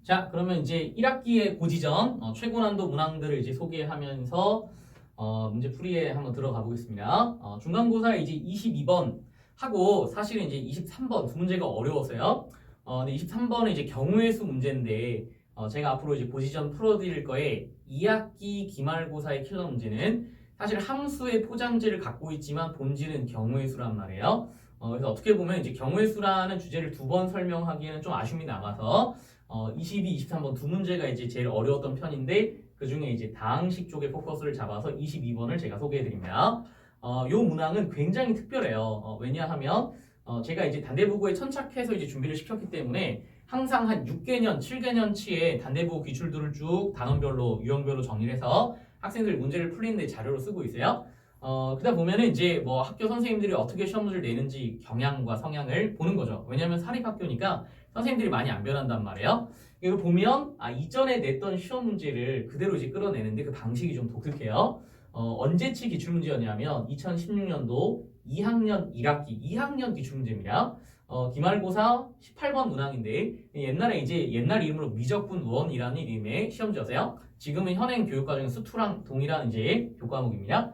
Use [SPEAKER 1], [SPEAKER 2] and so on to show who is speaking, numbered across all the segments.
[SPEAKER 1] 자, 그러면 이제 1학기의 고지전 최고 난도 문항들을 이제 소개하면서 문제 풀이에 한번 들어가 보겠습니다. 중간고사 이제 22번 하고 사실은 이제 23번 두 문제가 어려웠어요. 근데 23번은 이제 경우의 수 문제인데 제가 앞으로 이제 고지전 풀어드릴 거에 2학기 기말고사의 킬러 문제는 사실 함수의 포장지를 갖고 있지만 본질은 경우의 수란 말이에요. 그래서 어떻게 보면 이제 경우의 수라는 주제를 두 번 설명하기에는 좀 아쉬움이 남아서 22, 23번 두 문제가 이제 제일 어려웠던 편인데 그 중에 이제 다항식 쪽에 포커스를 잡아서 22번을 제가 소개해드립니다. 요 문항은 굉장히 특별해요. 왜냐하면 제가 이제 단대부고에 천착해서 이제 준비를 시켰기 때문에 항상 한 6개년, 7개년치의 단대부고 기출들을 쭉 단원별로, 유형별로 정리를 해서 학생들 문제를 풀리는데 자료로 쓰고 있어요. 그러다 보면은 이제 뭐 학교 선생님들이 어떻게 시험 문제를 내는지 경향과 성향을 보는 거죠. 왜냐하면 사립학교니까 선생님들이 많이 안 변한단 말이에요. 이거 보면 이전에 냈던 시험 문제를 그대로 이제 끌어내는데 그 방식이 좀 독특해요. 언제치 기출문제였냐면 2016년도 2학년 1학기 2학년 기출문제입니다. 기말고사 18번 문항인데 옛날에 이제 옛날 이름으로 미적분 1이라는 이름의 시험지였어요. 지금은 현행 교육과정 수투랑 동일한 이제 교과목입니다.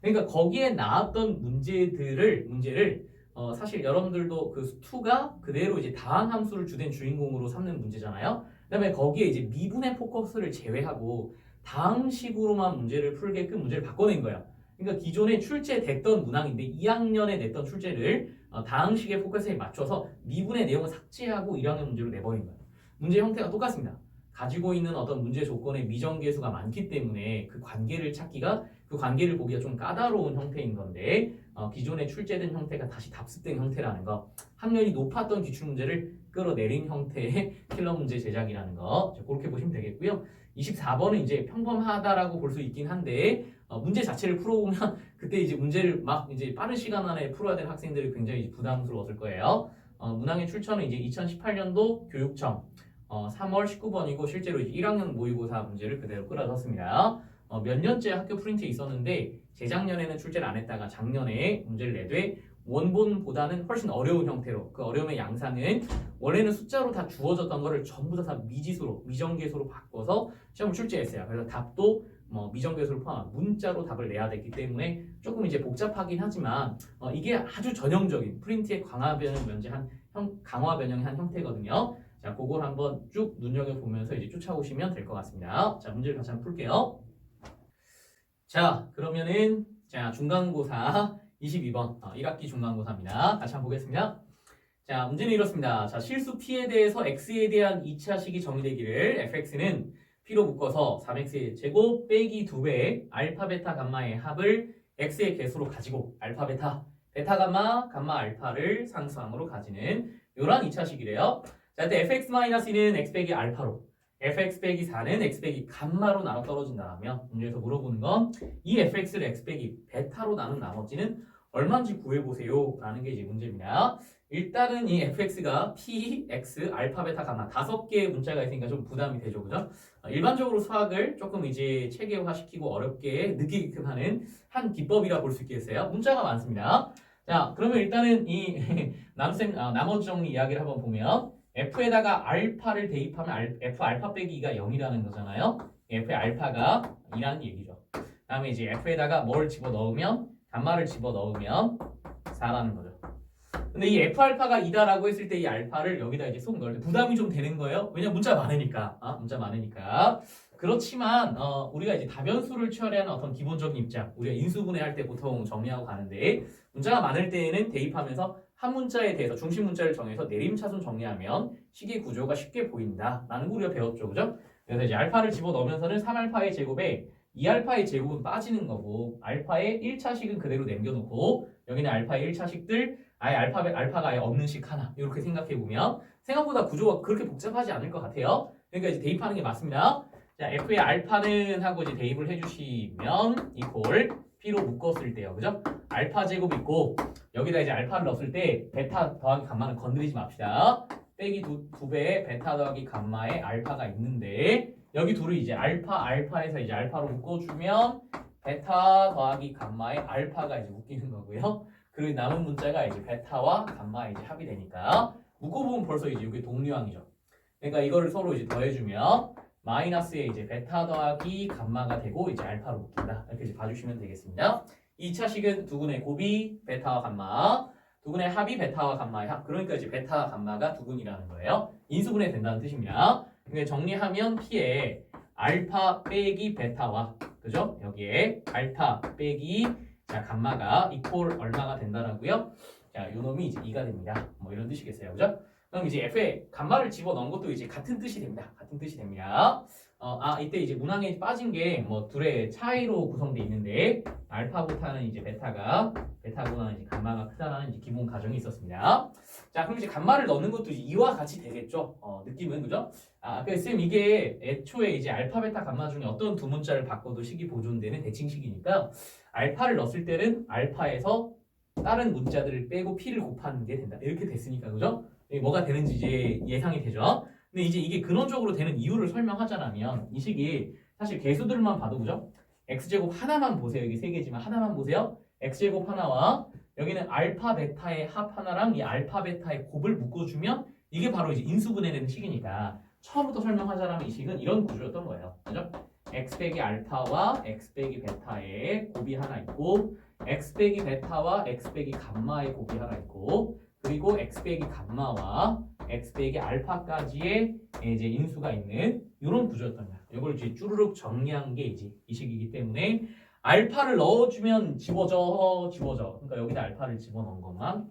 [SPEAKER 1] 그러니까 거기에 나왔던 문제를 사실 여러분들도 그 수투가 그대로 이제 다항함수를 주된 주인공으로 삼는 문제잖아요. 그다음에 거기에 이제 미분의 포커스를 제외하고 다항식으로만 문제를 풀게끔 문제를 바꿔낸 거예요. 그러니까 기존에 출제됐던 문항인데 2학년에 냈던 출제를 다항식의 포커스에 맞춰서 미분의 내용을 삭제하고 1학년 문제로 내버린 거예요. 문제 형태가 똑같습니다. 가지고 있는 어떤 문제 조건의 미정계수가 많기 때문에 그 관계를 찾기가 그 관계를 보기가 좀 까다로운 형태인 건데 기존에 출제된 형태가 다시 답습된 형태라는 거, 학년이 높았던 기출문제를 끌어내린 형태의 킬러 문제 제작이라는 거 그렇게 보시면 되겠고요. 24번은 이제 평범하다라고 볼 수 있긴 한데 문제 자체를 풀어보면 그때 이제 문제를 막 이제 빠른 시간 안에 풀어야 될 학생들이 굉장히 부담스러웠을 거예요. 문항의 출처는 이제 2018년도 교육청 3월 19번이고 실제로 이제 1학년 모의고사 문제를 그대로 끌어줬습니다. 몇 년째 학교 프린트에 있었는데 재작년에는 출제를 안 했다가 작년에 문제를 내되 원본보다는 훨씬 어려운 형태로 그 어려움의 양상은 원래는 숫자로 다 주어졌던 거를 전부 다 미지수로 미정계수로 바꿔서 시험을 출제했어요. 그래서 답도 뭐 미정계수를 포함한 문자로 답을 내야 됐기 때문에 조금 이제 복잡하긴 하지만 이게 아주 전형적인 프린트의 강화 변형 면제한 강화 변형한 형태거든요. 자, 그걸 한번 쭉 눈여겨보면서 이제 쫓아오시면 될 것 같습니다. 자, 문제를 같이 한번 풀게요. 자, 그러면은 자 중간고사 22번 1학기 중간고사입니다. 같이 한번 보겠습니다. 자, 문제는 이렇습니다. 자, 실수 P에 대해서 X에 대한 2차식이 정의되기를 fx는 P로 묶어서 3x의 제곱 빼기 2배의 알파, 베타, 감마의 합을 x의 개수로 가지고 알파, 베타, 베타, 감마, 감마, 알파를 상수함으로 가지는 이런 2차식이래요. 자, 그때 fx-2는 x 빼기 알파로 fx 빼기 4는 x 빼기 감마로 나눠 떨어진다면 문제에서 물어보는 건 이 fx를 x 빼기 베타로 나눈 나머지는 얼마인지 구해보세요 라는 게 이제 문제입니다. 일단은 이 fx가 p, x, 알파, 베타, 감마 5개의 문자가 있으니까 좀 부담이 되죠, 그죠? 일반적으로 수학을 조금 이제 체계화시키고 어렵게 느끼게끔 하는 한 기법이라 볼 수 있겠어요. 문자가 많습니다. 자, 그러면 일단은 이 나머지 정리 이야기를 한번 보면 f에다가 알파를 대입하면 f 알파 빼기 2가 0이라는 거잖아요. f의 알파가 2라는 얘기죠. 다음에 이제 f에다가 뭘 집어넣으면 감마를 집어넣으면 4라는 거죠. 근데 이 f 알파가 2다라고 했을 때 이 알파를 여기다 이제 쏙 넣을 때 부담이 좀 되는 거예요. 왜냐면 문자 많으니까. 문자 많으니까. 그렇지만 우리가 이제 다변수를 처리하는 어떤 기본적인 입장, 우리가 인수분해할 때 보통 정리하고 가는데 문자가 많을 때에는 대입하면서 한 문자에 대해서 중심 문자를 정해서 내림차순 정리하면 식의 구조가 쉽게 보인다라는 거 우리가 배웠죠, 그죠? 그래서 이제 알파를 집어넣으면서는 3알파의 제곱에 2알파의 제곱은 빠지는 거고 알파의 1차식은 그대로 남겨놓고 여기는 알파의 1차식들 아예 알파가 아예 없는 식 하나 이렇게 생각해 보면 생각보다 구조가 그렇게 복잡하지 않을 것 같아요. 그러니까 이제 대입하는 게 맞습니다. 자, f의 알파는 하고 이제 대입을 해주시면 이퀄 p로 묶었을 때요, 그죠? 알파 제곱 있고 여기다 이제 알파를 넣었을 때 베타 더하기 감마는 건드리지 맙시다. 빼기 두 배의 베타 더하기 감마의 알파가 있는데 여기 둘을 이제 알파에서 이제 알파로 묶어주면 베타 더하기 감마의 알파가 이제 묶이는 거고요. 그리고 남은 문자가 이제 베타와 감마의 이제 합이 되니까 묶어보면 벌써 이제 이게 동류항이죠. 그러니까 이거를 서로 이제 더해주면 마이너스에 이제 베타 더하기 감마가 되고 이제 알파로 묶인다. 이렇게 이제 봐주시면 되겠습니다. 2차 식은 두근의 곱이 베타와 감마, 두근의 합이 베타와 감마의 합. 그러니까 이제 베타와 감마가 두근이라는 거예요. 인수분해 된다는 뜻입니다. 근데 정리하면 P에 알파 빼기 베타와 그죠? 여기에 알파 빼기 자 감마가 이퀄 얼마가 된다라고요? 자, 요 놈이 이제 2가 됩니다. 뭐 이런 뜻이겠어요, 그죠? 그럼 이제 F에 감마를 집어넣은 것도 이제 같은 뜻이 됩니다. 같은 뜻이 됩니다. 이때 이제 문항에 빠진 게 뭐 둘의 차이로 구성돼 있는데 알파보다는 이제 베타보다는 이제 감마가 크다라는 이제 기본 가정이 있었습니다. 자, 그럼 이제 감마를 넣는 것도 이와 같이 되겠죠? 느낌은 그죠? 쌤 이게 애초에 이제 알파, 베타, 감마 중에 어떤 두 문자를 바꿔도 식이 보존되는 대칭식이니까 알파를 넣었을 때는 알파에서 다른 문자들을 빼고 p를 곱하는 게 된다. 이렇게 됐으니까 그죠? 뭐가 되는지 이제 예상이 되죠. 근데 이제 이게 근원적으로 되는 이유를 설명하자면 이 식이 사실 개수들만 봐도 그죠? x제곱 하나만 보세요. 여기 세 개지만 하나만 보세요. x제곱 하나와 여기는 알파 베타의 합 하나랑 이 알파 베타의 곱을 묶어주면 이게 바로 이제 인수분해되는 식이니까 처음부터 설명하자면 이 식은 이런 구조였던 거예요. 그죠? x 빼기 알파와 x 빼기 베타의 곱이 하나 있고 x 빼기 베타와 x 빼기 감마의 곱이 하나 있고 그리고 x 빼기 감마와 x 빼기 알파까지의 이제 인수가 있는 이런 구조였던 거야. 이걸 이제 쭈르륵 정리한 게 이제 이 식이기 때문에 알파를 넣어주면 지워져. 그러니까 여기다 알파를 집어넣은 것만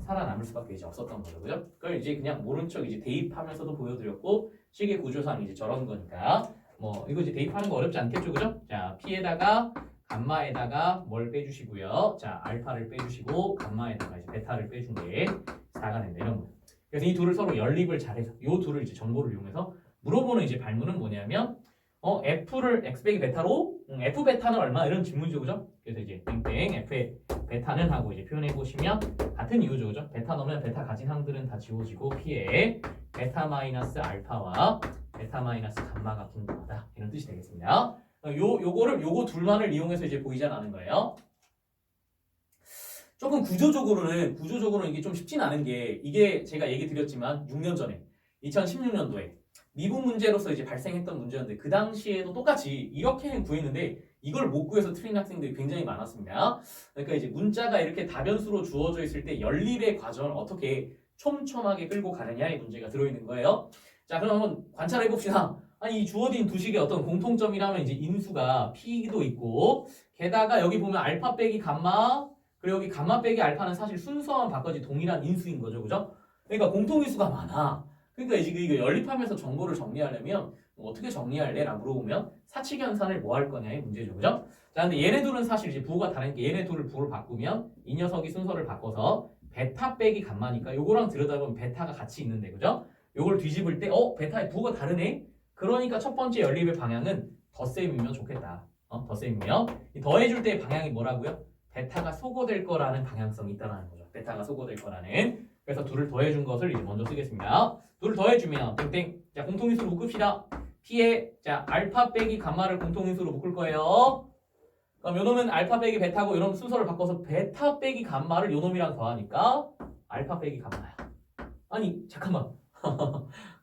[SPEAKER 1] 살아남을 수밖에 이제 없었던 거죠, 그죠? 그걸 이제 그냥 모른 척 이제 대입하면서도 보여드렸고 식의 구조상 이제 저런 거니까 뭐 이거 이제 대입하는 거 어렵지 않겠죠, 그죠? 자, p에다가 감마에다가 뭘 빼주시고요. 자, 알파를 빼주시고 감마에다가 이제 베타를 빼준 게 4가 된다 이런 거예요. 그래서 이 둘을 서로 연립을 잘해서 이 둘을 이제 정보를 이용해서 물어보는 이제 발문은 뭐냐면 f를 x 빼기 베타로 f 베타는 얼마 이런 질문이죠, 그죠? 그래서 이제 땡땡 f의 베타는 하고 이제 표현해 보시면 같은 이유죠, 그죠? 베타 넣으면 베타 가진 항들은 다 지워지고 p에 베타 마이너스 알파와 베타 마이너스 감마가 궁금하다 이런 뜻이 되겠습니다. 요거 둘만을 이용해서 이제 보이지 않는 거예요. 조금 구조적으로는 이게 좀 쉽진 않은 게 이게 제가 얘기 드렸지만 6년 전에 2016년도에 미분 문제로서 이제 발생했던 문제였는데 그 당시에도 똑같이 이렇게는 구했는데 이걸 못 구해서 틀린 학생들이 굉장히 많았습니다. 그러니까 이제 문자가 이렇게 다변수로 주어져 있을 때 연립의 과정을 어떻게 촘촘하게 끌고 가느냐의 문제가 들어있는 거예요. 자, 그럼 한번 관찰해 봅시다. 아니 이 주어진 두 식의 어떤 공통점이라면 이제 인수가 p도 있고 게다가 여기 보면 알파 빼기 감마 그리고 여기 감마 빼기 알파는 사실 순서만 바꿔지 동일한 인수인 거죠, 그죠? 그러니까 공통인수가 많아. 그러니까 이제 이거 연립하면서 정보를 정리하려면 어떻게 정리할래? 라고 물어보면 사칙연산을 뭐 할 거냐의 문제죠, 그죠? 자, 근데 얘네 둘은 사실 이제 부호가 다르니까 얘네 둘을 부호를 바꾸면 이 녀석이 순서를 바꿔서 베타 빼기 감마니까 요거랑 들여다보면 베타가 같이 있는데, 그죠? 요걸 뒤집을 때 베타의 부호가 다르네? 그러니까 첫 번째 연립의 방향은 덧셈이면 좋겠다. 덧셈이면 더해줄 때의 방향이 뭐라고요? 베타가 소거될 거라는 방향성이 있다는 거죠. 베타가 소거될 거라는. 그래서 둘을 더해준 것을 이제 먼저 쓰겠습니다. 둘을 더해주면 땡땡. 자, 공통인수로 묶읍시다. p에 자 알파 빼기 감마를 공통인수로 묶을 거예요. 그럼 요놈은 알파 빼기 베타고 요놈 순서를 바꿔서 베타 빼기 감마를 요놈이랑 더하니까 알파 빼기 감마야. 아니 잠깐만.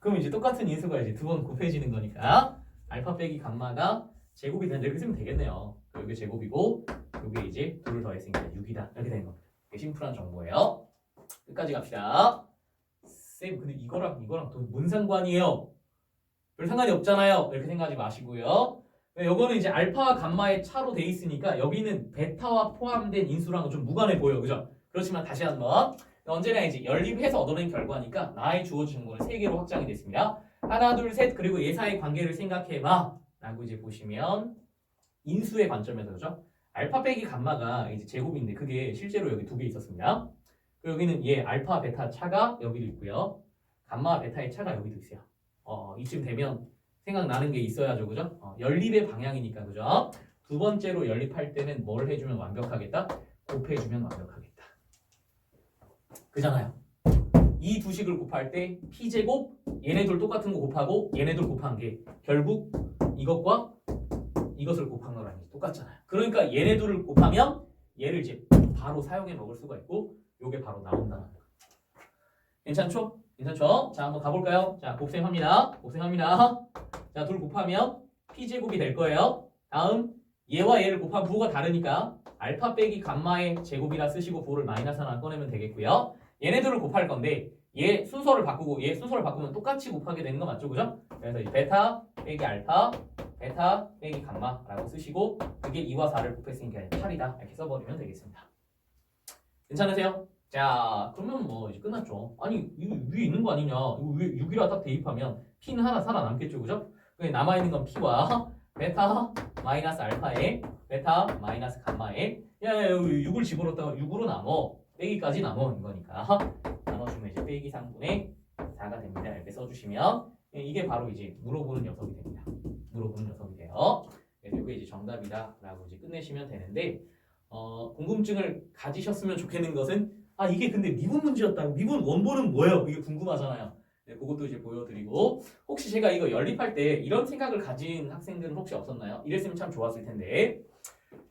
[SPEAKER 1] 그럼 이제 똑같은 인수가 이제 두 번 곱해지는 거니까 알파 빼기 감마가 제곱이 된다 이렇게 쓰면 되겠네요. 여기 제곱이고 여기 이제 둘을 더했으니까 6이다 이렇게 되는 겁니다. 심플한 정보예요. 끝까지 갑시다. 쌤 근데 이거랑 또 뭔 상관이에요? 별 상관이 없잖아요. 이렇게 생각하지 마시고요. 요거는 이제 알파와 감마의 차로 돼 있으니까 여기는 베타와 포함된 인수랑은 좀 무관해 보여, 그죠? 그렇지만 다시 한번 언제나 이제 연립해서 얻어낸 결과니까 나의 주어진 거는 3개로 확장이 됐습니다. 하나, 둘, 셋 그리고 얘사의 관계를 생각해봐 라고 이제 보시면 인수의 관점에서 그죠? 알파 빼기 감마가 이제 제곱인데 그게 실제로 여기 2개 있었습니다. 그리고 여기는 얘 알파 베타 차가 여기도 있고요. 감마 베타의 차가 여기도 있어요. 이쯤 되면 생각나는 게 있어야죠, 그죠? 연립의 방향이니까, 그죠? 두 번째로 연립할 때는 뭘 해주면 완벽하겠다? 곱해주면 완벽하겠다. 그잖아요. 이 두 식을 곱할 때 p제곱 얘네들 똑같은 거 곱하고 얘네들 곱한 게 결국 이것과 이것을 곱한 거랑 똑같잖아요. 그러니까 얘네들을 곱하면 얘를 이제 바로 사용해 먹을 수가 있고 요게 바로 나온다는 거. 괜찮죠? 괜찮죠? 자, 한번 가볼까요? 자, 곱셈합니다. 곱셈합니다. 자, 둘 곱하면 p제곱이 될 거예요. 다음 얘와 얘를 곱하면 부호가 다르니까 알파 빼기 감마의 제곱이라 쓰시고 부호를 마이너스 하나 꺼내면 되겠고요. 얘네들을 곱할 건데 얘 순서를 바꾸고 얘 순서를 바꾸면 똑같이 곱하게 되는 거 맞죠? 그죠? 그래서 이제 베타 빼기 알파 베타 빼기 감마라고 쓰시고 그게 2와 4를 곱했으니까 8이다 이렇게 써버리면 되겠습니다. 괜찮으세요? 자, 그러면 뭐 이제 끝났죠. 아니 이거 위에 있는 거 아니냐? 이거 위에 6이라 딱 대입하면 p는 하나 살아남겠죠, 그죠? 남아있는 건 p와 베타 마이너스 알파에 베타 마이너스 감마에 야 6을 집어넣었다가 6으로 나눠 빼기까지 나누는 거니까 나눠주면 이제 빼기 3분의 4가 됩니다. 이렇게 써주시면 이게 바로 이제 물어보는 녀석이 됩니다. 물어보는 녀석이 돼요. 그래서 이게 이제 정답이다라고 이제 끝내시면 되는데 궁금증을 가지셨으면 좋겠는 것은 이게 근데 미분 문제였다고 미분 원본은 뭐예요? 이게 궁금하잖아요. 네, 그것도 이제 보여드리고 혹시 제가 이거 연립할 때 이런 생각을 가진 학생들은 혹시 없었나요? 이랬으면 참 좋았을 텐데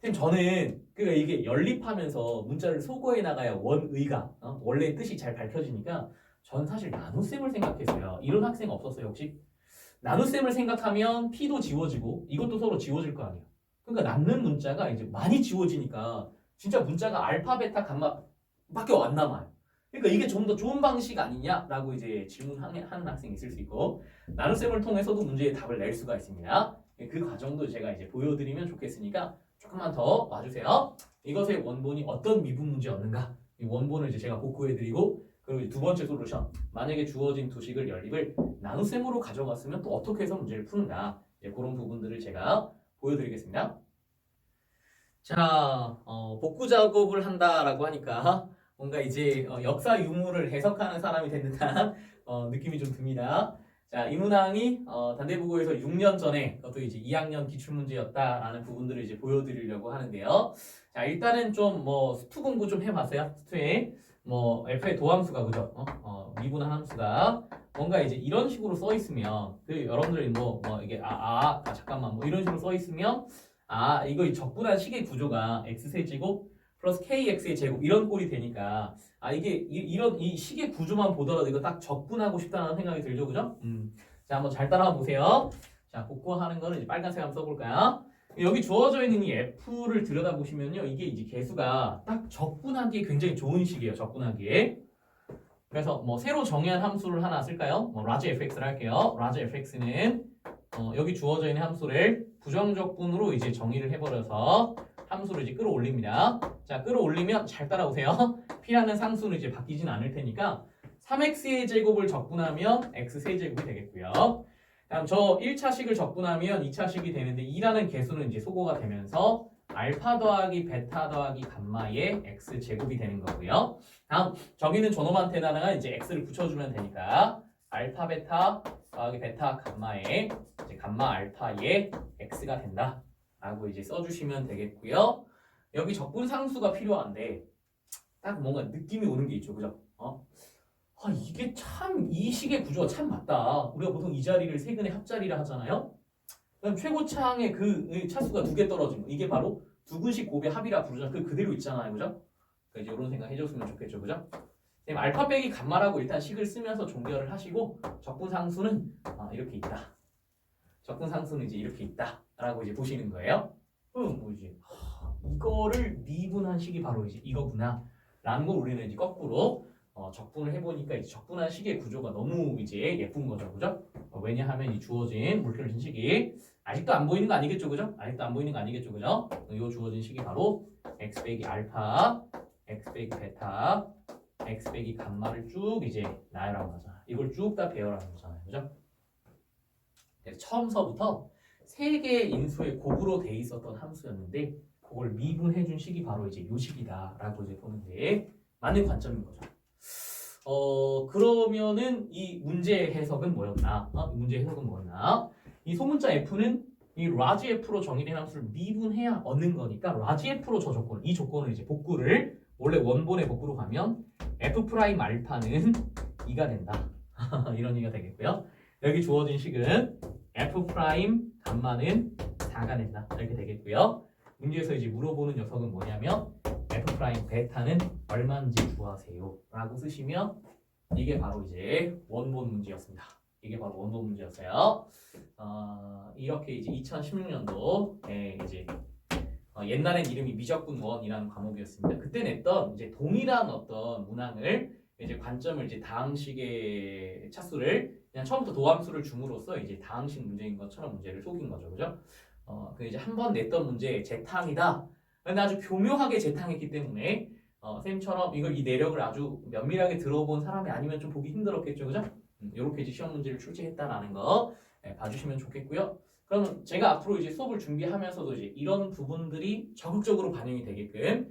[SPEAKER 1] 선생님 저는 이게 연립하면서 문자를 소거해 나가야 원의가 원래 뜻이 잘 밝혀지니까 전 사실 나눗셈을 생각했어요. 이런 학생 없었어요 혹시? 나눗셈을 생각하면 p도 지워지고 이것도 서로 지워질 거 아니에요. 그러니까 남는 문자가 이제 많이 지워지니까 진짜 문자가 알파, 베타, 감마밖에 안 남아요. 그러니까 이게 좀 더 좋은 방식 아니냐라고 이제 질문하는 학생이 있을 수 있고 나눗셈을 통해서도 문제의 답을 낼 수가 있습니다. 그 과정도 제가 이제 보여드리면 좋겠으니까 조금만 더 와주세요. 이것의 원본이 어떤 미분 문제였는가? 이 원본을 이제 제가 복구해드리고 그리고 이제 두 번째 솔루션 만약에 주어진 두 식을 연립을 나눗셈으로 가져갔으면 또 어떻게 해서 문제를 푸는가 그런 부분들을 제가 보여드리겠습니다. 자, 복구 작업을 한다라고 하니까 뭔가 이제 역사 유물을 해석하는 사람이 된 듯한 느낌이 좀 듭니다. 자, 이 문항이 단대부고에서 6년 전에 그것도 이제 2학년 기출문제였다라는 부분들을 이제 보여드리려고 하는데요. 자, 일단은 좀 수투 공부 좀 해봤어요. 수투에 F의 도함수가 그죠? 미분한 함수가 뭔가 이제 이런 식으로 써 있으면 여러분들이 이게 잠깐만 이런 식으로 써 있으면 이거 적분한 식의 구조가 x세제곱 플러스 kx의 제곱 이런 꼴이 되니까 이게 이런 이 식의 구조만 보더라도 이거 딱 적분하고 싶다는 생각이 들죠, 그죠? 자, 한번 잘 따라가 보세요. 자, 복구하는 거는 이제 빨간색 한번 써볼까요? 여기 주어져 있는 이 f를 들여다보시면요, 이게 이제 개수가 딱 적분하기에 굉장히 좋은 식이에요, 적분하기에. 그래서 새로 정의한 함수를 하나 쓸까요? 라지 fx를 할게요. 라지 fx는 여기 주어져 있는 함수를 부정적분으로 이제 정의를 해버려서 함수를 이제 끌어올립니다. 자, 끌어올리면 잘 따라오세요. p라는 상수는 이제 바뀌진 않을 테니까 3x의 제곱을 적분하면 x세제곱이 되겠고요. 다음 저 1차식을 적분하면 2차식이 되는데 2라는 개수는 이제 소거가 되면서 알파 더하기 베타 더하기 감마의 x제곱이 되는 거고요. 다음 저기는 저놈한테다가 이제 x를 붙여주면 되니까 알파 베타 더하기 베타 감마의 이제 감마 알파의 x가 된다. 라고 이제 써주시면 되겠고요. 여기 적분 상수가 필요한데 딱 뭔가 느낌이 오는 게 있죠, 그죠? 이게 참 이 식의 구조가 참 맞다. 우리가 보통 이 자리를 세근의 합자리라 하잖아요. 그럼 최고차항의 그 차수가 2개 떨어진 거. 이게 바로 두근식 곱의 합이라 부르잖아요. 그대로 있잖아요, 그죠? 그러니까 이제 이런 생각 해줬으면 좋겠죠, 그죠? 알파 빼기 감마라고 일단 식을 쓰면서 종결을 하시고 적분 상수는 이렇게 있다. 적분 상수는 이제 이렇게 있다라고 이제 보시는 거예요. 그럼 이제 이거를 미분한 식이 바로 이제 이거구나라는 걸 우리는 이제 거꾸로 적분을 해보니까 이제 적분한 식의 구조가 너무 이제 예쁜 거죠, 그죠? 왜냐하면 이 주어진 물결진 식이 아직도 안 보이는 거 아니겠죠, 그죠? 아직도 안 보이는 거 아니겠죠, 그죠? 이 주어진 식이 바로 x 빼기 알파, x 빼기 베타, x 빼기 감마를 쭉 이제 나열한 거잖아. 이걸 쭉 다 배열하는 거잖아요, 그죠? 그래서 처음서부터 3개의 인수의 곱으로 돼 있었던 함수였는데 그걸 미분해준 식이 바로 이제 요 식이다라고 이제 보는데 맞는 관점인 거죠. 그러면은 이 문제 해석은 뭐였나? 문제 해석은 뭐였나? 이 소문자 f는 이 라지 f로 정의된 함수를 미분해야 얻는 거니까 라지 f로 저 조건, 이 조건을 이제 복구를 원래 원본의 복구로 가면 f 프라임 알파는 2가 된다. 이런 얘기가 되겠고요. 여기 주어진 식은 f 프라임 감마는 4가 된다. 이렇게 되겠고요. 문제에서 이제 물어보는 녀석은 뭐냐면 f 프라임 베타는 얼마인지 구하세요. 라고 쓰시면 이게 바로 이제 원본 문제였습니다. 이게 바로 원본 문제였어요. 이렇게 이제 2016년도에 이제 옛날엔 이름이 미적분원이라는 과목이었습니다. 그때 냈던 이제 동일한 어떤 문항을 이제 관점을 이제 다항식의 차수를 그냥 처음부터 도함수를 줌으로써 이제 다항식 문제인 것처럼 문제를 속인 거죠, 그죠? 그 이제 한 번 냈던 문제 재탕이다. 근데 아주 교묘하게 재탕했기 때문에 쌤처럼 이 내력을 아주 면밀하게 들어본 사람이 아니면 좀 보기 힘들었겠죠, 그죠? 이렇게 이제 시험 문제를 출제했다라는 거 봐주시면 좋겠고요. 그러면 제가 앞으로 이제 수업을 준비하면서도 이제 이런 부분들이 적극적으로 반영이 되게끔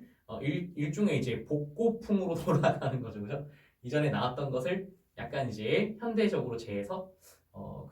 [SPEAKER 1] 일종의 이제 복고풍으로 돌아가는 거죠, 그죠? 이전에 나왔던 것을 약간 이제 현대적으로 재해서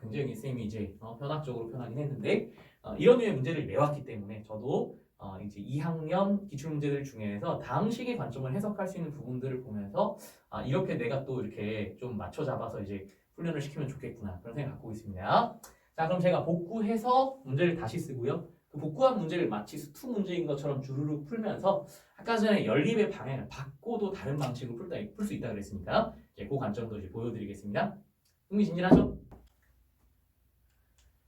[SPEAKER 1] 굉장히 쌤이 이제 현학적으로 표현하긴 했는데 이런 류의 문제를 내왔기 때문에 저도 이제 2학년 기출문제들 중에서 다항식의 관점을 해석할 수 있는 부분들을 보면서 이렇게 내가 또 이렇게 좀 맞춰 잡아서 이제 훈련을 시키면 좋겠구나 그런 생각 갖고 있습니다. 자, 그럼 제가 복구해서 문제를 다시 쓰고요. 그 복구한 문제를 마치 수투 문제인 것처럼 주르륵 풀면서 아까 전에 연립의 방향을 바꿔도 다른 방식으로 풀 수 있다 그랬으니까 이제 그 관점도 이제 보여드리겠습니다. 흥미진진하죠?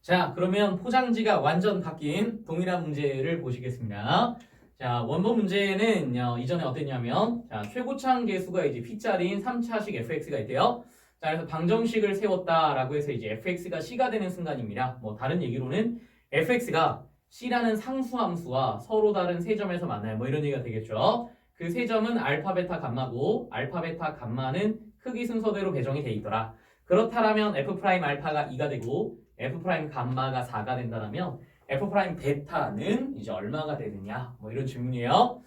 [SPEAKER 1] 자, 그러면 포장지가 완전 바뀐 동일한 문제를 보시겠습니다. 자, 원본 문제는 이전에 어땠냐면 자, 최고창 계수가 이제 P자리인 3차식 fx가 있대요. 자, 그래서 방정식을 세웠다라고 해서 이제 fx가 c가 되는 순간입니다. 뭐 다른 얘기로는 fx가 c라는 상수함수와 서로 다른 세 점에서 만나요. 뭐 이런 얘기가 되겠죠. 그 세 점은 알파, 베타, 감마고 알파, 베타, 감마는 크기 순서대로 배정이 돼 있더라. 그렇다면 f 프라임 알파가 2가 되고 f 프라임 감마가 4가 된다면 f 프라임 베타는 이제 얼마가 되느냐 뭐 이런 질문이에요.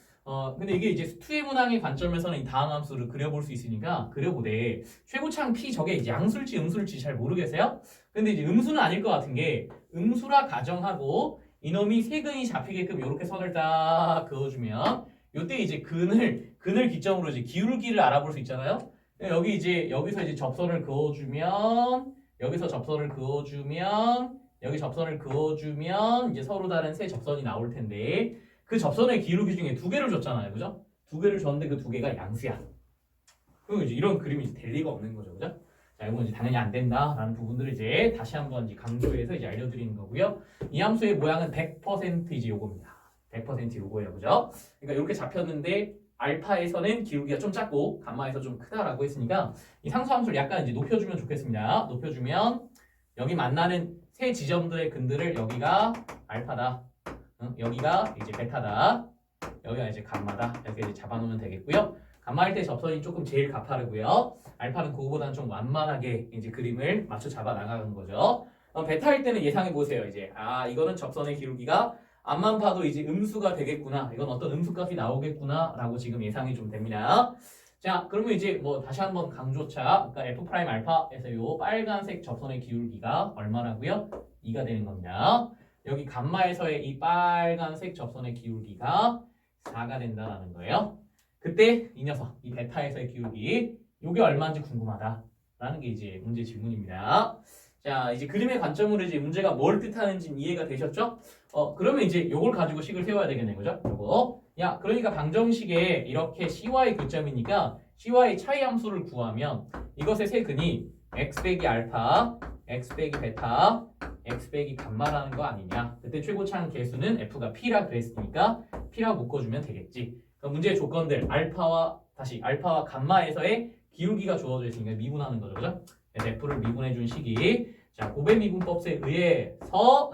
[SPEAKER 1] 근데 이게 이제 수투의 문항의 관점에서는 이 다항 함수를 그려볼 수 있으니까 그려보되 최고창 p 저게 이제 양수일지 음수일지 잘 모르겠어요. 근데 이제 음수는 아닐 것 같은 게 음수라 가정하고 이놈이 세근이 잡히게끔 이렇게 선을 딱 그어주면 요때 이제 근을 기점으로 이제 기울기를 알아볼 수 있잖아요. 여기 이제 여기서 이제 접선을 그어주면 여기서 접선을 그어주면 여기 접선을 그어주면 이제 서로 다른 세 접선이 나올 텐데 그 접선의 기울기 중에 두 개를 줬잖아요, 그죠? 두 개를 줬는데 그 두 개가 양수야. 그럼 이제 이런 그림이 이제 될 리가 없는 거죠, 그죠? 자, 이건 이제 당연히 안 된다라는 부분들을 이제 다시 한번 이제 강조해서 이제 알려드리는 거고요. 이 함수의 모양은 100% 이제 요겁니다. 100% 요거예요, 그죠? 그러니까 이렇게 잡혔는데 알파에서는 기울기가 좀 작고 감마에서 좀 크다라고 했으니까 이 상수함수를 약간 이제 높여주면 좋겠습니다. 높여주면 여기 만나는 세 지점들의 근들을 여기가 알파다. 여기가 이제 베타다. 여기가 이제 감마다. 이렇게 이제 잡아놓으면 되겠고요. 감마일 때 접선이 조금 제일 가파르고요. 알파는 그거보다는 좀 완만하게 이제 그림을 맞춰 잡아 나가는 거죠. 베타일 때는 예상해 보세요. 이제 이거는 접선의 기울기가 앞만 봐도 이제 음수가 되겠구나. 이건 어떤 음수값이 나오겠구나. 라고 지금 예상이 좀 됩니다. 자, 그러면 이제 뭐 다시 한번 강조차. 그러니까 f 프라임 알파에서 요 빨간색 접선의 기울기가 얼마라고요? 2가 되는 겁니다. 여기 감마에서의 이 빨간색 접선의 기울기가 4가 된다는 거예요. 그때 이 녀석, 이 베타에서의 기울기, 요게 얼마인지 궁금하다라는 게 이제 문제 질문입니다. 자, 이제 그림의 관점으로 이제 문제가 뭘 뜻하는지 이해가 되셨죠? 그러면 이제 요걸 가지고 식을 세워야 되겠네, 그죠? 요거. 야, 그러니까 방정식에 이렇게 CY 교점이니까 CY 차이 함수를 구하면 이것의 세 근이 x 빼기 알파, x 빼기 베타, x 빼기 감마라는 거 아니냐. 그때 최고차항 계수는 f가 p라 그랬으니까 p라 묶어주면 되겠지. 그럼 문제의 조건들 알파와 감마에서의 기울기가 주어져 있으니까 미분하는 거죠, 그죠? 그래서 f를 미분해 준 식이 자 고배 미분법에 의해서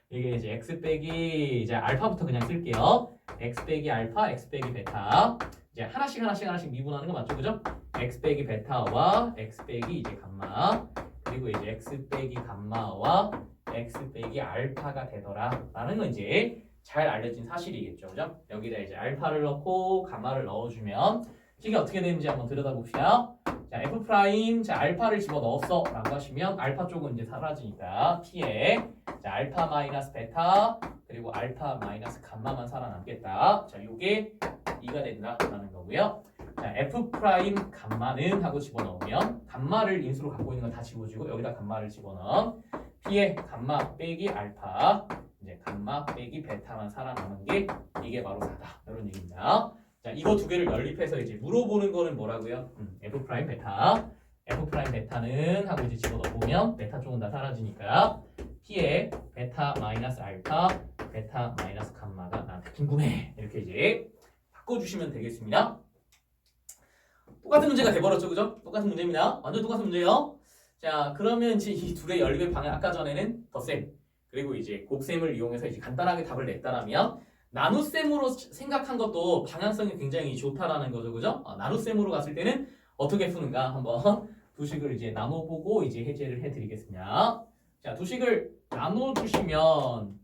[SPEAKER 1] 이게 이제 x 빼기 이제 알파부터 그냥 쓸게요. x 빼기 알파, x 빼기 베타. 이제 하나씩 미분하는 거 맞죠, 그죠? x 빼기 베타와 x 빼기 이제 감마 그리고 이제 x 빼기 감마와 x 빼기 알파가 되더라라는 건 이제 잘 알려진 사실이겠죠, 그죠? 여기다 이제 알파를 넣고 감마를 넣어주면 식이 어떻게 되는지 한번 들여다봅시다. 자, f 프라임, 자 알파를 집어 넣었어 라고 하시면 알파 쪽은 이제 사라지니까 p에 자 알파 마이너스 베타 그리고 알파 마이너스 감마만 살아남겠다. 자, 요게 2가 된다라는 거고요. 자, f 프라임 감마는 하고 집어넣으면 감마를 인수로 갖고 있는 건 다 지워지고 여기다 감마를 집어넣으면 p에 감마 빼기 알파 이제 감마 빼기 베타만 살아남은 게 이게 바로 4다 이런 얘기입니다. 자, 이거 두 개를 연립해서 이제 물어보는 거는 뭐라고요? F 프라임 베타. F 프라임 베타는 하고 이제 집어넣으면 베타 쪽은 다 사라지니까 P에 베타 마이너스 알파, 베타 마이너스 감마가 나한테 궁금해. 이렇게 이제 바꿔주시면 되겠습니다. 똑같은 문제가 돼버렸죠, 그죠? 똑같은 문제입니다. 완전 똑같은 문제예요. 자, 그러면 이제 이 둘의 연립의 방향 아까 전에는 덧셈 그리고 이제 곱셈을 이용해서 이제 간단하게 답을 냈다라면 나눗셈으로 생각한 것도 방향성이 굉장히 좋다라는 거죠, 그죠? 나눗셈으로 갔을 때는 어떻게 푸는가 한번 두식을 이제 나눠보고 이제 해제를 해드리겠습니다. 자, 두식을 나눠주시면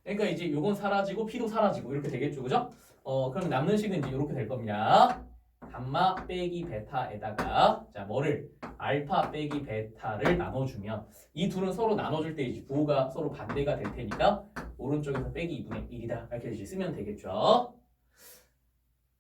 [SPEAKER 1] 그러니까 이제 요건 사라지고 P도 사라지고 이렇게 되겠죠, 그죠? 그럼 남는 식은 이제 이렇게 될 겁니다. 감마 빼기 베타에다가 자 뭐를 알파 빼기 베타를 나눠주면 이 둘은 서로 나눠줄 때 이제 부호가 서로 반대가 될 테니까 오른쪽에서 빼기 2분의 1이다 이렇게 이제 쓰면 되겠죠.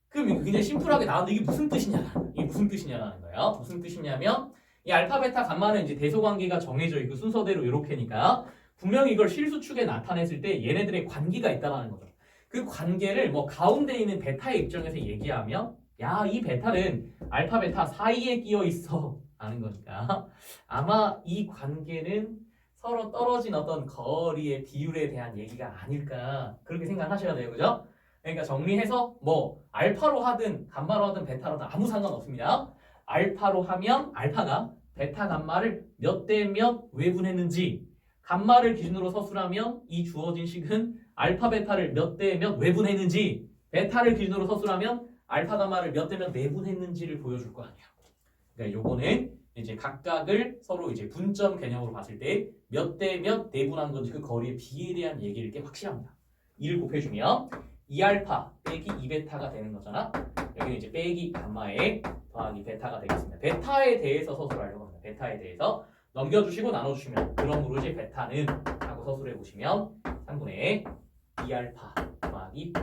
[SPEAKER 1] 그럼 이거 굉장히 심플하게 나왔는데 이게 무슨 뜻이냐라는 거예요. 무슨 뜻이냐면 이 알파 베타 감마는 이제 대소관계가 정해져 있고 순서대로 이렇게니까 분명히 이걸 실수축에 나타냈을 때 얘네들의 관계가 있다는 거죠. 그 관계를 뭐 가운데 있는 베타의 입장에서 얘기하면 야, 이 베타는 알파 베타 사이에 끼어 있어 라는 거니까 아마 이 관계는 서로 떨어진 어떤 거리의 비율에 대한 얘기가 아닐까 그렇게 생각하셔야 돼요, 그죠? 그러니까 정리해서 뭐 알파로 하든 감마로 하든 베타로 하든 아무 상관없습니다. 알파로 하면 알파가 베타 감마를 몇 대 몇 외분했는지 감마를 기준으로 서술하면 이 주어진 식은 알파 베타를 몇 대 몇 외분했는지 베타를 기준으로 서술하면 알파 감마를 몇 대 몇 내분했는지를 보여줄 거 아니야. 그러니까 요거는 이제 각각을 서로 이제 분점 개념으로 봤을 때 몇 대 몇 내분한 건지 그 거리의 비에 대한 얘기를 게 확실합니다. 2를 곱해주면 2알파 빼기 2베타가 되는 거잖아. 여기는 이제 빼기 감마에 더하기 베타가 되겠습니다. 베타에 대해서 서술하려고 합니다. 베타에 대해서 넘겨주시고 나눠주시면 그러므로 이제 베타는 하고 서술해 보시면 3분의 2알파 더하기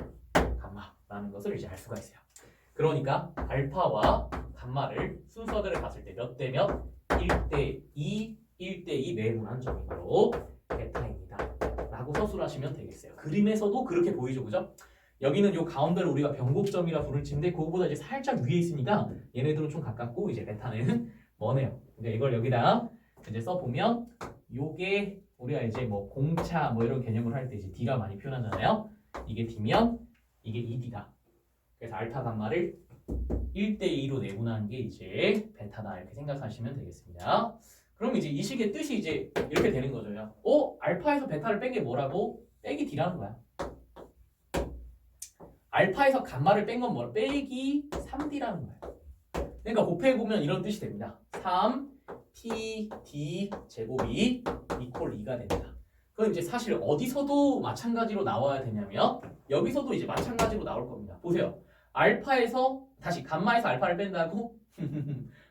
[SPEAKER 1] 감마라는 것을 이제 알 수가 있어요. 그러니까 알파와 감마를 순서대로 봤을 때 몇 대 몇? 1대2, 1대2 내분한 점이 바로 베타입니다. 라고 서술하시면 되겠어요. 그림에서도 그렇게 보이죠, 그죠? 여기는 요 가운데를 우리가 변곡점이라 부를 텐데 그거보다 이제 살짝 위에 있으니까 얘네들은 좀 가깝고 이제 베타는 머네요. 근데 이걸 여기다 이제 써보면 요게 우리가 이제 뭐 공차 뭐 이런 개념을 할 때 이제 D라 많이 표현하잖아요. 이게 D면 이게 2D다. 그래서 알파 감마를 1대2로 내분한 게 이제 베타다 이렇게 생각하시면 되겠습니다. 그럼 이제 이 식의 뜻이 이제 이렇게 되는 거죠. 알파에서 베타를 뺀 게 뭐라고? 빼기 D라는 거야. 알파에서 감마를 뺀 건 뭐라? 빼기 3D라는 거야. 그러니까 곱해보면 이런 뜻이 됩니다. 3PD 제곱이 이퀄 2가 됩니다. 그건 이제 사실 어디서도 마찬가지로 나와야 되냐면 여기서도 이제 마찬가지로 나올 겁니다. 보세요. 알파에서 다시 감마에서 알파를 뺀다고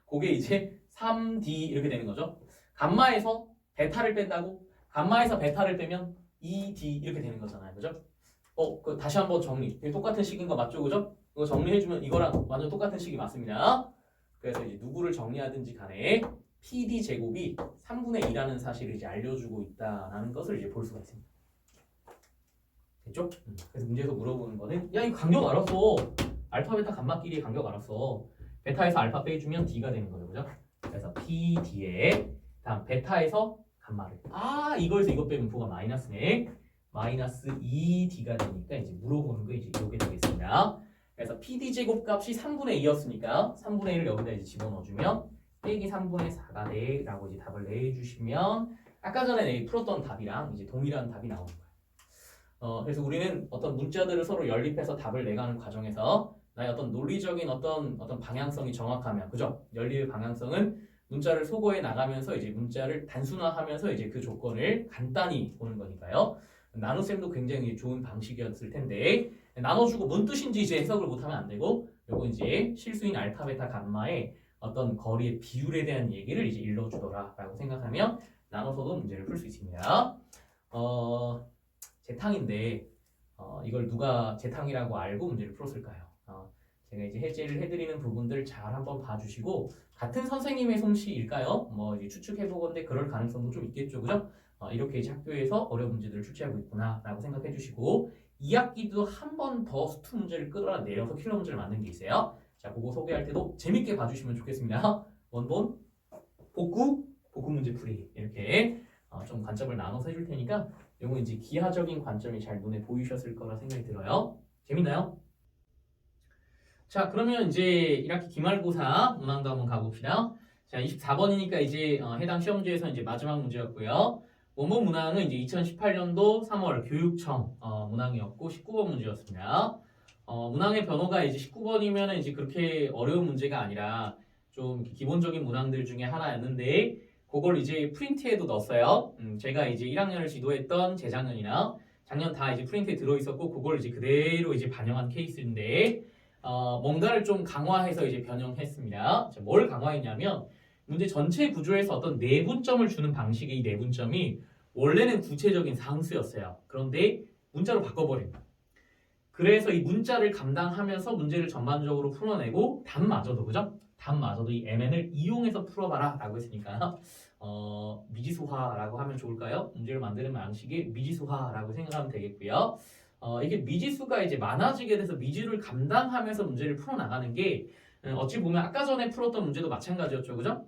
[SPEAKER 1] 그게 이제 3D 이렇게 되는 거죠. 감마에서 베타를 뺀다고 감마에서 베타를 빼면 2D 이렇게 되는 거잖아요. 그죠? 다시 한번 정리. 똑같은 식인 거 맞죠? 그죠? 이거 정리해주면 이거랑 완전 똑같은 식이 맞습니다. 그래서 이제 누구를 정리하든지 간에 PD 제곱이 3분의 2라는 사실을 이제 알려주고 있다라는 것을 이제 볼 수가 있습니다. 됐죠? 그래서 문제에서 물어보는 거는 야, 이 간격 알았어. 알파, 베타, 감마끼리의 간격 알았어. 베타에서 알파 빼주면 D가 되는 거죠. 그죠? 그래서 PD에 다음 베타에서 감마를 이거에서 이거 빼면 부가 마이너스네. 마이너스 2D가 되니까 이제 물어보는 거 이제 이렇게 되겠습니다. 그래서 PD 제곱 값이 3분의 2였으니까 3분의 1을 여기다 이제 집어넣어주면 빼기 3분의 4가 돼 라고 이제 답을 내주시면 아까 전에 풀었던 답이랑 이제 동일한 답이 나오는 거예요. 그래서 우리는 어떤 문자들을 서로 연립해서 답을 내가는 과정에서 나의 어떤 논리적인 어떤 방향성이 정확하면, 그죠? 연립의 방향성은 문자를 소거해 나가면서 이제 문자를 단순화하면서 이제 그 조건을 간단히 보는 거니까요. 나눗셈도 굉장히 좋은 방식이었을 텐데 나눠주고 뭔 뜻인지 이제 해석을 못하면 안 되고 요거 이제 실수인 알파, 베타, 감마의 어떤 거리의 비율에 대한 얘기를 이제 일러주더라라고 생각하면 나눠서도 문제를 풀 수 있습니다. 재탕인데 이걸 누가 재탕이라고 알고 문제를 풀었을까요? 제가 이제 해제를 해드리는 부분들 잘 한번 봐주시고 같은 선생님의 솜씨일까요? 뭐 이제 추측해보건데 그럴 가능성도 좀 있겠죠, 그죠? 이렇게 이제 학교에서 어려운 문제들을 출제하고 있구나라고 생각해주시고 2학기도 한 번 더 수투 문제를 끌어내려서 킬러 문제를 만든 게 있어요. 자, 그거 소개할 때도 재밌게 봐주시면 좋겠습니다. 원본, 복구 문제 풀이 이렇게 좀 관점을 나눠서 해줄 테니까 이거 이제 기하적인 관점이 잘 눈에 보이셨을 거라 생각이 들어요. 재밌나요? 자, 그러면 이제 1학기 기말고사 문항도 한번 가봅시다. 자, 24번이니까 이제 해당 시험지에서 이제 마지막 문제였고요. 원본 문항은 이제 2018년도 3월 교육청 문항이었고 19번 문제였습니다. 문항의 변호가 이제 19번이면 이제 그렇게 어려운 문제가 아니라 좀 기본적인 문항들 중에 하나였는데 그걸 이제 프린트에도 넣었어요. 제가 이제 1학년을 지도했던 재작년이나 작년 다 이제 프린트에 들어있었고 그걸 이제 그대로 이제 반영한 케이스인데 뭔가를 좀 강화해서 이제 변형했습니다. 자, 뭘 강화했냐면 문제 전체 구조에서 어떤 내분점을 주는 방식의 이 내분점이 원래는 구체적인 상수였어요. 그런데 문자로 바꿔버립니다. 그래서 이 문자를 감당하면서 문제를 전반적으로 풀어내고 답마저도 그죠? 답마저도 이 MN을 이용해서 풀어봐라 라고 했으니까 미지수화라고 하면 좋을까요? 문제를 만드는 방식이 미지수화라고 생각하면 되겠고요. 이게 미지수가 이제 많아지게 돼서 미지를 감당하면서 문제를 풀어나가는 게 어찌 보면 아까 전에 풀었던 문제도 마찬가지였죠, 그죠?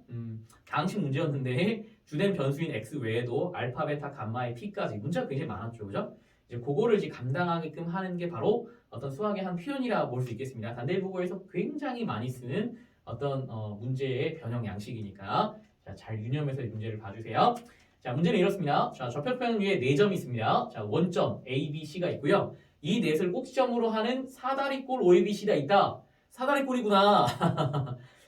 [SPEAKER 1] 다항식 문제였는데 주된 변수인 x 외에도 알파, 베타, 감마의 p까지 문제가 굉장히 많았죠, 그죠? 이제 그거를 이제 감당하게끔 하는 게 바로 어떤 수학의 한 표현이라 볼 수 있겠습니다. 단대일보고에서 굉장히 많이 쓰는 어떤 문제의 변형 양식이니까 자, 잘 유념해서 이 문제를 봐주세요. 자, 문제는 이렇습니다. 자, 좌표평 위에 4점이 있습니다. 자, 원점 A, B, C가 있고요. 이 넷을 꼭지점으로 하는 사다리꼴 O, A, B, C가 있다. 사다리꼴이구나.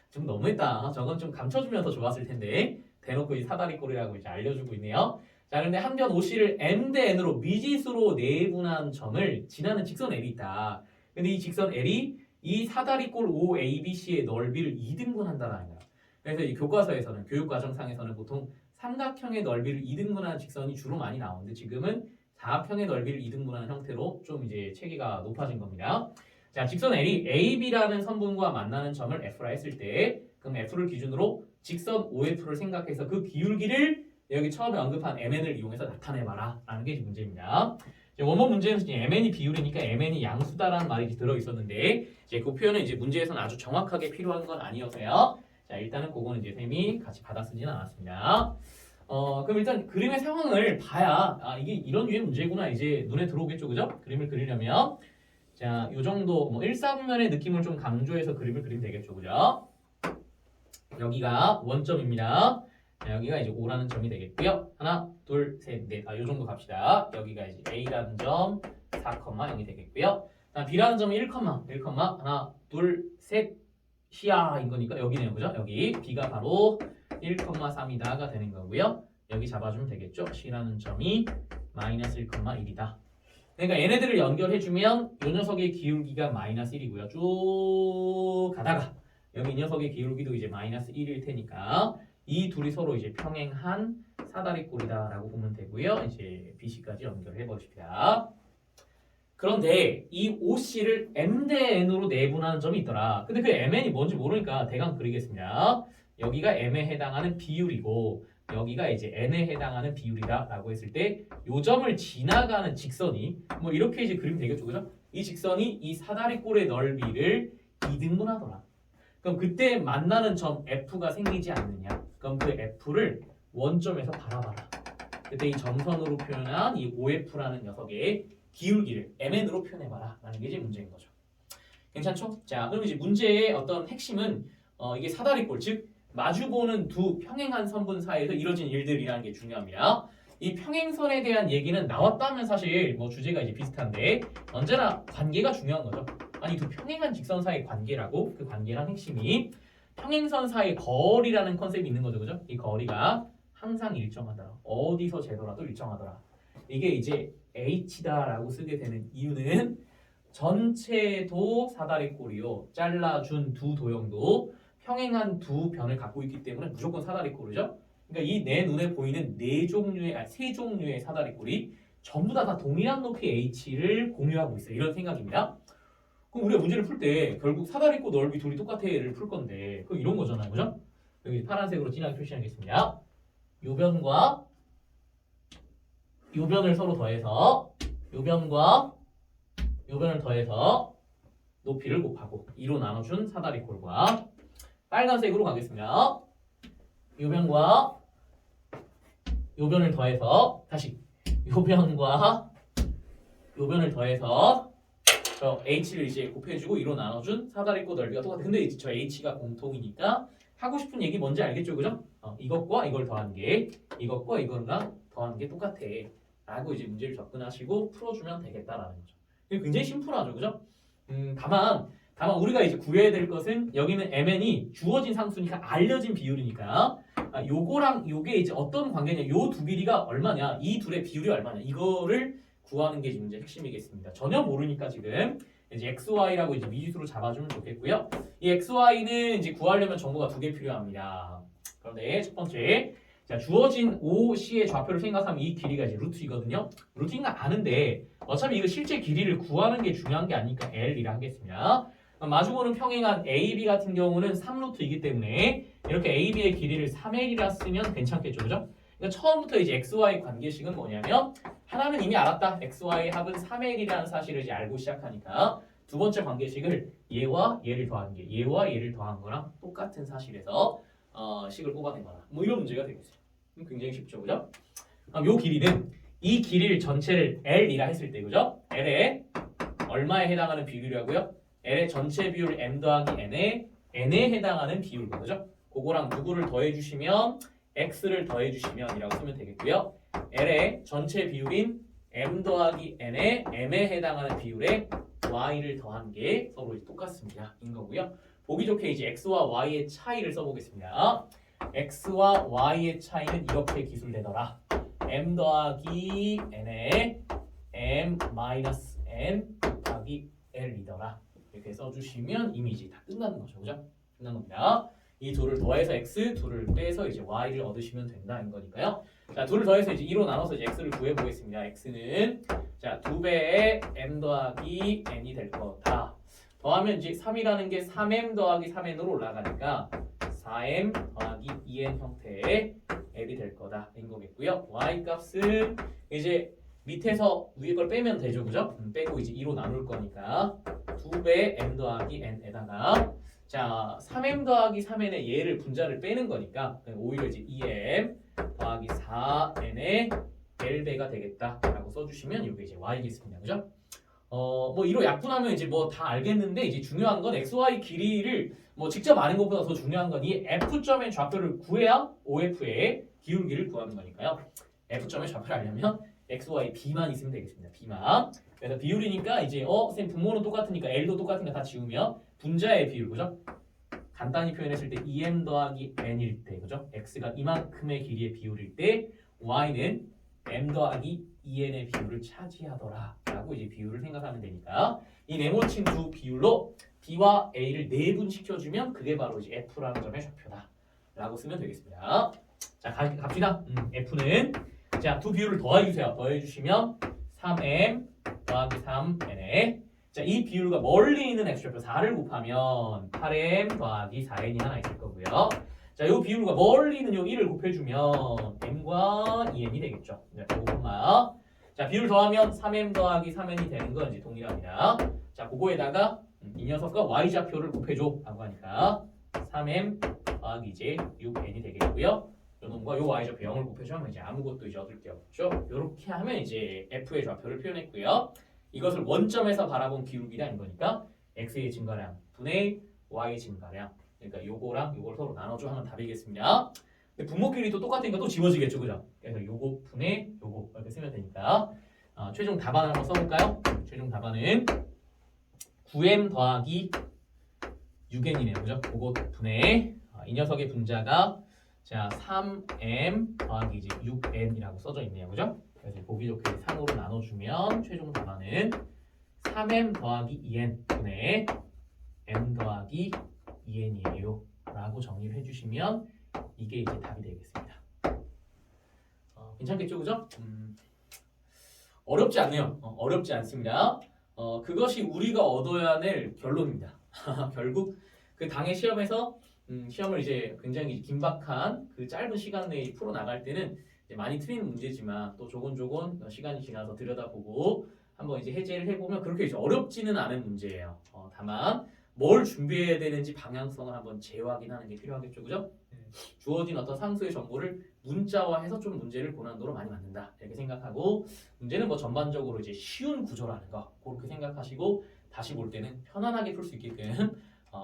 [SPEAKER 1] 좀 너무했다. 저건 좀 감춰주면 더 좋았을 텐데 대놓고 이 사다리꼴이라고 이제 알려주고 있네요. 자, 그런데 한변 OC를 M 대 N으로 미지수로 내분한 점을 지나는 직선 L이 있다. 근데 이 직선 L이 이 사다리꼴 OABC의 넓이를 2등분한다라는 거야. 그래서 이 교과서에서는 교육과정상에서는 보통 삼각형의 넓이를 2등분하는 직선이 주로 많이 나오는데 지금은 사각형의 넓이를 2등분하는 형태로 좀 이제 체계가 높아진 겁니다. 자, 직선 L이 AB라는 선분과 만나는 점을 F라 했을 때 그럼 F를 기준으로 직선 OF를 생각해서 그 기울기를 여기 처음에 언급한 MN을 이용해서 나타내봐라 라는 게 문제입니다. 원본 문제는 이제 MN이 비율이니까 MN이 양수다라는 말이 들어있었는데 이제 그 표현은 이제 문제에서는 아주 정확하게 필요한 건 아니어서요. 자, 일단은 그거는 이제 쌤이 같이 받아쓰지는 않았습니다. 그럼 일단 그림의 상황을 봐야 이게 이런 류의 문제구나 이제 눈에 들어오겠죠, 그죠? 그림을 그리려면 자, 요 정도 뭐 일사분면의 느낌을 좀 강조해서 그림을 그리면 되겠죠, 그죠? 여기가 원점입니다. 자, 여기가 이제 O라는 점이 되겠고요. 하나, 둘, 셋, 넷. 요 정도 갑시다. 여기가 이제 A라는 점 4,0이 되겠고요. 다음 B라는 점이 1, 하나, 둘, 셋, 시야인 거니까 여기네요, 그죠? 여기 B가 바로 1,3이다가 되는 거고요. 여기 잡아주면 되겠죠? C라는 점이 마이너스 1,1이다. 그러니까 얘네들을 연결해주면 이 녀석의 기울기가 마이너스 1이고요. 쭉 가다가 여기 이 녀석의 기울기도 이제 마이너스 1일 테니까 이 둘이 서로 이제 평행한 사다리꼴이다라고 보면 되고요. 이제 BC까지 연결해 보십시다. 그런데 이 OC를 M 대 N으로 내분하는 점이 있더라. 근데 그 MN이 뭔지 모르니까 대강 그리겠습니다. 여기가 M에 해당하는 비율이고 여기가 이제 N에 해당하는 비율이다라고 했을 때 요 점을 지나가는 직선이 뭐 이렇게 이제 그리면 되겠죠, 그죠? 이 직선이 이 사다리꼴의 넓이를 2등분하더라. 그럼 그때 만나는 점 F가 생기지 않느냐? 그럼 그 F를 원점에서 바라봐라. 그때 이 점선으로 표현한 이 OF라는 녀석의 기울기를 MN으로 표현해봐라 라는 게 이제 문제인 거죠. 괜찮죠? 자, 그럼 이제 문제의 어떤 핵심은 이게 사다리꼴, 즉 마주보는 두 평행한 선분 사이에서 이루어진 일들이라는 게 중요합니다. 이 평행선에 대한 얘기는 나왔다면 사실 뭐 주제가 이제 비슷한데 언제나 관계가 중요한 거죠. 아니 두 평행한 직선 사이의 관계라고 그 관계란 핵심이 평행선 사이의 거리라는 컨셉이 있는 거죠, 그죠? 이 거리가 항상 일정하더라. 어디서 재더라도 일정하더라. 이게 이제 H다라고 쓰게 되는 이유는 전체도 사다리꼴이요. 잘라준 두 도형도 평행한 두 변을 갖고 있기 때문에 무조건 사다리꼴이죠. 그러니까 이 내 눈에 보이는 세 종류의 사다리꼴이 전부 다 동일한 높이 H를 공유하고 있어요. 이런 생각입니다. 그럼 우리가 문제를 풀 때 결국 사다리꼴 넓이 둘이 똑같아를 풀 건데 그럼 이런 거잖아요, 그죠? 여기 파란색으로 진하게 표시하겠습니다. 요 변과 요 변을 서로 더해서 요 변과 요변을 더해서 높이를 곱하고 2로 나눠준 사다리꼴과 빨간색으로 가겠습니다. 요변과 요변을 더해서 다시 요변과 요변을 더해서 저 h를 이제 곱해주고 2로 나눠준 사다리꼴 넓이가 똑같아. 근데 이제 저 h가 공통이니까 하고 싶은 얘기 뭔지 알겠죠, 그죠? 이것과 이걸 더한 게 이것과 이거랑 더한 게 똑같아. 라고 이제 문제를 접근하시고 풀어주면 되겠다라는 거죠. 이게 굉장히 심플하죠, 그죠? 다만 우리가 이제 구해야 될 것은 여기는 mn이 주어진 상수니까 알려진 비율이니까 요거랑 요게 이제 어떤 관계냐, 요 두 길이가 얼마냐, 이 둘의 비율이 얼마냐, 이거를 구하는 게 문제 핵심이겠습니다. 전혀 모르니까 지금 이제 xy라고 이제 미지수로 잡아주면 좋겠고요. 이 xy는 이제 구하려면 정보가 두 개 필요합니다. 그런데 첫 번째, 자, 주어진 OC의 좌표를 생각하면 이 길이가 이제 루트이거든요. 루트인 거 아는데 어차피 이거 실제 길이를 구하는 게 중요한 게 아니니까 L이라 하겠습니다. 마주보는 평행한 AB 같은 경우는 3루트이기 때문에 이렇게 AB의 길이를 3L이라 쓰면 괜찮겠죠, 그죠? 그러니까 처음부터 이제 XY 관계식은 뭐냐면 하나는 이미 알았다. XY 합은 3L이라는 사실을 이제 알고 시작하니까 두 번째 관계식을 얘와 얘를 더한 게 얘와 얘를 더한 거랑 똑같은 사실에서 식을 뽑아낸 거다. 뭐 이런 문제가 되겠어요. 굉장히 쉽죠, 그죠? 요 길이는 이 길이를 전체를 L이라 했을 때, 그죠? L에 얼마에 해당하는 비율이라고요? L의 전체 비율 m 더하기 n에 해당하는 비율, 그죠? 그거랑 누구를 더해주시면 x를 더해주시면 이라고 쓰면 되겠고요. L의 전체 비율인 m 더하기 n에 m에 해당하는 비율에 y를 더한 게 서로 똑같습니다. 인 거고요. 보기 좋게 이제 x와 y의 차이를 써보겠습니다. x와 y의 차이는 이렇게 기술되더라. m 더하기 n에 m 마이너스 n 곱하기 l이더라. 이렇게 써주시면 이미 이제 다 끝나는 거죠, 그죠? 끝난 겁니다. 이 둘을 더해서 x, 둘을 빼서 이제 y를 얻으시면 된다는 거니까요. 자, 둘을 더해서 이제 2로 나눠서 이제 x를 구해 보겠습니다. x는 자 2배의 m 더하기 n이 될 거다. 더하면 이제 3이라는 게 3m 더하기 3n으로 올라가니까 4m 더하기 2n 형태의 l이 될 거다. 인 거겠고요. y 값은 이제 밑에서 위에 걸 빼면 되죠, 그죠? 빼고 이제 2로 나눌 거니까 2배 m 더하기 n에다가 자 3m 더하기 3n의 얘를 분자를 빼는 거니까 오히려 이제 2m 더하기 4n의 l배가 되겠다라고 써주시면 이게 이제 y겠습니다, 그죠? 뭐 이로 약분하면 이제 뭐 다 알겠는데 이제 중요한 건 xy 길이를 뭐 직접 아는 것보다 더 중요한 건 이 f점의 좌표를 구해야 OF의 기울기를 구하는 거니까요. f점의 좌표를 알려면 xy b만 있으면 되겠습니다. b만. 그래서 비율이니까 이제 쌤 분모는 똑같으니까 l도 똑같으니까 다 지우면 분자의 비율, 그죠? 간단히 표현했을 때 2m 더하기 n일 때, 그죠? x가 이만큼의 길이의 비율일 때 y는 m 더하기 2n의 비율을 차지하더라 라고 이제 비율을 생각하면 되니까 이 네모친 두 비율로 b와 a를 내분시켜주면 그게 바로 이제 f라는 점의 좌표다 라고 쓰면 되겠습니다. 자, 갑시다. f는 자, 두 비율을 더해주세요. 더해주시면 3m 더하기 3n에 자, 이 비율과 멀리 있는 x좌표 4를 곱하면 8m 더하기 4n이 하나 있을 거고요. 자, 이 비율과 멀리 있는 요 1을 곱해주면 m과 2n이 되겠죠. 자, 요것만. 자, 비율 더하면 3m 더하기 3n이 되는 건 이제 동일합니다. 자, 그거에다가 이 녀석과 y좌표를 곱해줘 라고 하니까 3m 더하기 이제 6n이 되겠고요. 요 놈과 요 y좌표 0을 곱해주면 이제 아무것도 이제 얻을 게 없죠. 이렇게 하면 이제 f의 좌표를 표현했고요. 이것을 원점에서 바라본 기울기라는 거니까 x의 증가량 분의 y의 증가량. 그러니까 요거랑 요걸 서로 나눠줘 하면 답이겠습니다. 근데 분모끼리도 똑같으니까 또 지워지겠죠, 그죠? 그래서 요거 분의 요거 이렇게 쓰면 되니까 최종 답안을 한번 써볼까요? 최종 답안은 9m 더하기 6n이네요, 그죠? 그거 분의 이 녀석의 분자가 자 3m 더하기 이제 6n이라고 써져 있네요, 그죠? 그래서 보기 좋게 3으로 나눠주면 최종 답안은 3m 더하기 2n 분의 m 더하기 2n이에요 라고 정리를 해주시면 이게 이제 답이 되겠습니다. 괜찮겠죠, 그죠? 어렵지 않네요. 어렵지 않습니다. 그것이 우리가 얻어야 할 결론입니다. 결국 그 당의 시험에서 시험을 이제 굉장히 긴박한 그 짧은 시간 내에 풀어 나갈 때는 이제 많이 틀리는 문제지만 또 조곤조곤 시간이 지나서 들여다보고 한번 이제 해제를 해보면 그렇게 이제 어렵지는 않은 문제예요. 다만 뭘 준비해야 되는지 방향성을 한번 재확인하는 게 필요하겠죠, 그죠? 주어진 어떤 상수의 정보를 문자화해서 좀 문제를 고난도로 많이 만든다 이렇게 생각하고 문제는 뭐 전반적으로 이제 쉬운 구조라는 거 그렇게 생각하시고 다시 볼 때는 편안하게 풀 수 있게끔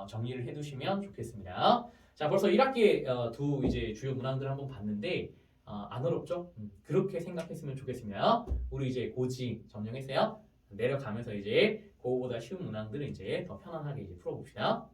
[SPEAKER 1] 정리를 해두시면 좋겠습니다. 자, 벌써 1학기 두 이제 주요 문항들 한번 봤는데 안 어렵죠? 그렇게 생각했으면 좋겠습니다. 우리 이제 고지 점령했어요. 내려가면서 이제 그거보다 쉬운 문항들을 이제 더 편안하게 이제 풀어봅시다.